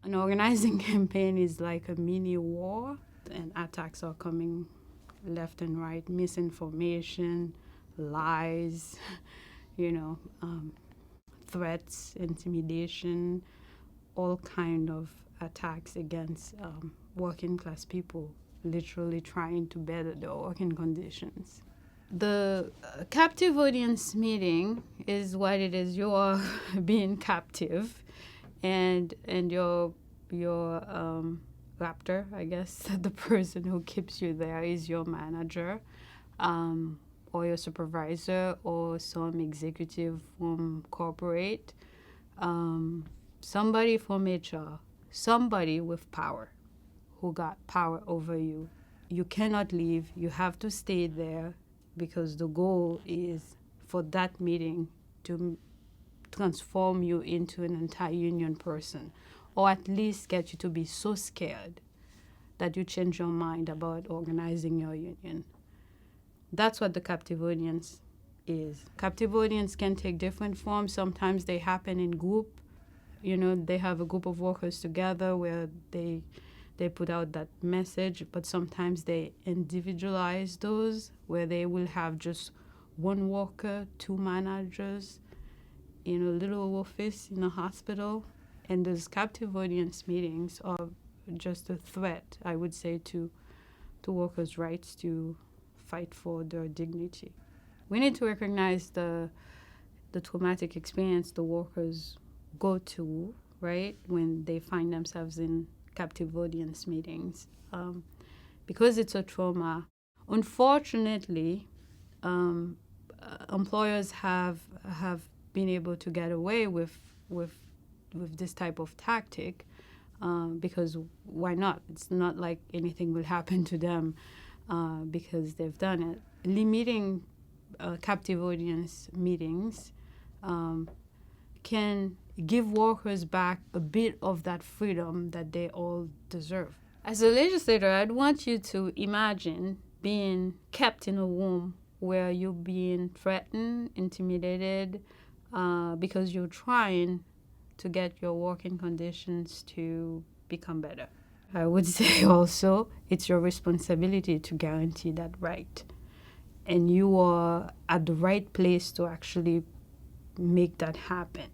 An organizing campaign is like a mini war, and attacks are coming left and right, misinformation, lies, you know, threats, intimidation, all kind of attacks against working class people, literally trying to better their working conditions. The captive audience meeting is what it is. You are being captive, and your raptor, I guess, the person who keeps you there is your manager, or your supervisor, or some executive from corporate, somebody from HR, somebody with power, who got power over you. You cannot leave. You have to stay there because the goal is for that meeting to transform you into an anti-union person, or at least get you to be so scared that you change your mind about organizing your union. That's what the captive audience is. Captive audience can take different forms. Sometimes they happen in group. They have a group of workers together where they put out that message, but sometimes they individualize those where they will have just one worker, two managers in a little office in a hospital. And those captive audience meetings are just a threat, I would say, to workers' rights to fight for their dignity. We need to recognize the traumatic experience the workers go to, right, when they find themselves in captive audience meetings, because it's a trauma. Unfortunately, employers have been able to get away with this type of tactic, because why not? It's not like anything will happen to them because they've done it. Limiting captive audience meetings can give workers back a bit of that freedom that they all deserve. As a legislator, I'd want you to imagine being kept in a room where you're being threatened, intimidated, because you're trying to get your working conditions to become better. I would say also it's your responsibility to guarantee that right. And you are at the right place to actually make that happen.